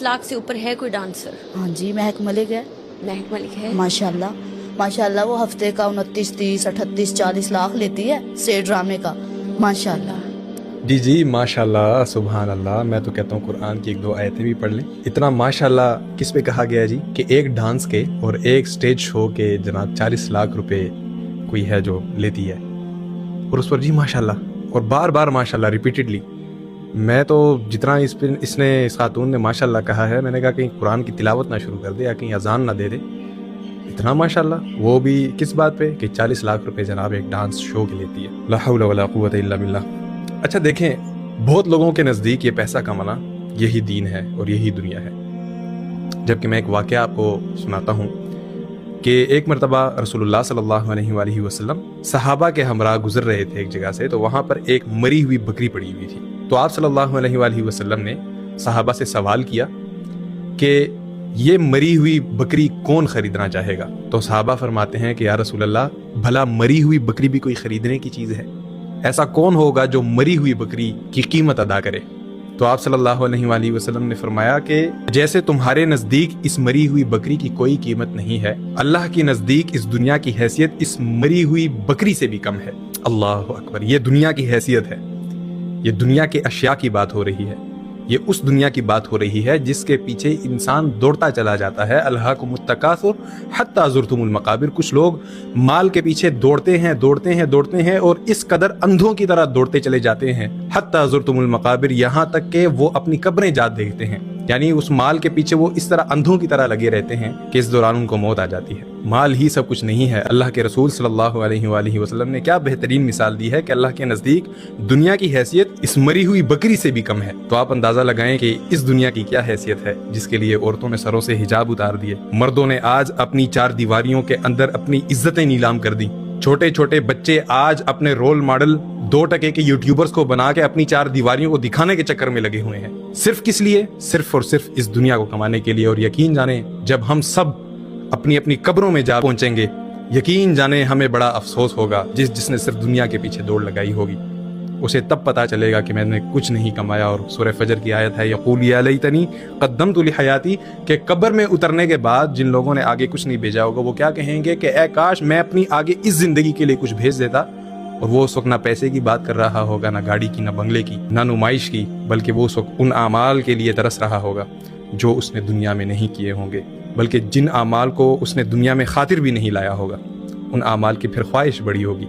लाख से ऊपर है कोई डांसर? हाँ जी, महक मलिक है। महक मलिक है। माशाल्लाह माशाल्लाह, वो हफ्ते का 29, 30, 38, 40 लाख लेती है स्टेज ड्रामे का। माशाल्लाह। जी जी माशाल्लाह, सुभान अल्लाह। मैं तो कहता हूँ कुरान की 1-2 आयतें भी पढ़ लें। इतना माशाल्लाह किस पे कहा गया है जी कि एक डांस के और एक स्टेज शो के जनाब 40 लाख रुपए कोई है जो लेती है, और उस पर जी माशाल्लाह और बार बार माशाल्लाह रिपीटेडली। मैं तो जितना इसने इस खातून ने माशाल्लाह कहा है, मैंने कहा कहीं कुरान की तिलावत ना शुरू कर दे या कहीं अजान ना दे दे। इतना माशाल्लाह, वो भी किस बात पे कि 40 लाख रुपए जनाब एक डांस शो की लेती है। ला हौला वला कुव्वता इल्ला बिल्लाह। अच्छा देखें, बहुत लोगों के नज़दीक ये पैसा कमाना यही दीन है और यही दुनिया है, जबकि मैं एक वाक़या आपको सुनाता हूँ कि एक मरतबा रसूलुल्लाह सल्लल्लाहु अलैहि वसल्लम सहाबा के हमरा गुजर रहे थे एक जगह से, तो वहाँ पर एक मरी हुई बकरी पड़ी हुई थी। तो आप सल्लल्लाहु अलैहि वसल्लम ने सहाबा से सवाल किया कि ये मरी हुई बकरी कौन खरीदना चाहेगा? तो सहाबा फरमाते हैं कि या रसूल अल्लाह, भला मरी हुई बकरी भी कोई खरीदने की चीज़ है? ऐसा कौन होगा जो मरी हुई बकरी की कीमत अदा करे? तो आप सल्लल्लाहु अलैहि वसल्लम ने फरमाया कि जैसे तुम्हारे नज़दीक इस मरी हुई बकरी की कोई कीमत नहीं है, अल्लाह के नज़दीक इस दुनिया की हैसियत इस मरी हुई बकरी से भी कम है। अल्लाह अकबर। ये दुनिया की हैसियत है, ये दुनिया के अशिया की बात हो रही है, ये उस दुनिया की बात हो रही है जिसके पीछे इंसान दौड़ता चला जाता है। अल्हाकुमुत तकासुर हत्ता ज़ुरतुमुल मकाबिर। कुछ लोग माल के पीछे दौड़ते हैं और इस कदर अंधों की तरह दौड़ते चले जाते हैं, हत्ता ज़ुरतुमुल मकाबिर, यहाँ तक कि वो अपनी कब्रें जा देखते हैं। यानी उस माल के पीछे वो इस तरह अंधों की तरह लगे रहते हैं कि इस दौरान उनको मौत आ जाती है। माल ही सब कुछ नहीं है। अल्लाह के रसूल सल्लल्लाहु अलैहि वसल्लम ने क्या बेहतरीन मिसाल दी है कि अल्लाह के नज़दीक दुनिया की हैसियत इस मरी हुई बकरी से भी कम है। तो आप अंदाजा लगाएं कि इस दुनिया की क्या हैसियत है जिसके लिए औरतों ने सरों से हिजाब उतार दिए, मर्दों ने आज अपनी 4 दीवारियों के अंदर अपनी इज्जतें नीलाम कर दी, छोटे छोटे बच्चे आज अपने रोल मॉडल 2 टके के यूट्यूबर्स को बना के अपनी 4 दीवारियों को दिखाने के चक्कर में लगे हुए हैं। सिर्फ किस लिए? सिर्फ और सिर्फ इस दुनिया को कमाने के लिए। और यकीन जाने जब हम सब अपनी अपनी कब्रों में जा पहुंचेंगे, यकीन जाने हमें बड़ा अफसोस होगा। जिसने सिर्फ दुनिया के पीछे दौड़ लगाई होगी, उसे तब पता चलेगा कि मैंने कुछ नहीं कमाया। और सूरह फजर की आयत है, यक़ूल या लैतनी क़द्दमतु लिहयाती, कि कब्र में उतरने के बाद जिन लोगों ने आगे कुछ नहीं भेजा होगा वो क्या कहेंगे कि ऐ काश मैं अपनी आगे इस जिंदगी के लिए कुछ भेज देता। और वो उस वक्त ना पैसे की बात कर रहा होगा, ना गाड़ी की, ना बंगले की, ना नुमाइश की, बल्कि वो उस वक्त उन आमाल के लिए तरस रहा होगा जो उसने दुनिया में नहीं किए होंगे, बल्कि जिन आमाल को उसने दुनिया में खातिर भी नहीं लाया होगा, उन आमाल की फिर ख्वाहिश बड़ी होगी।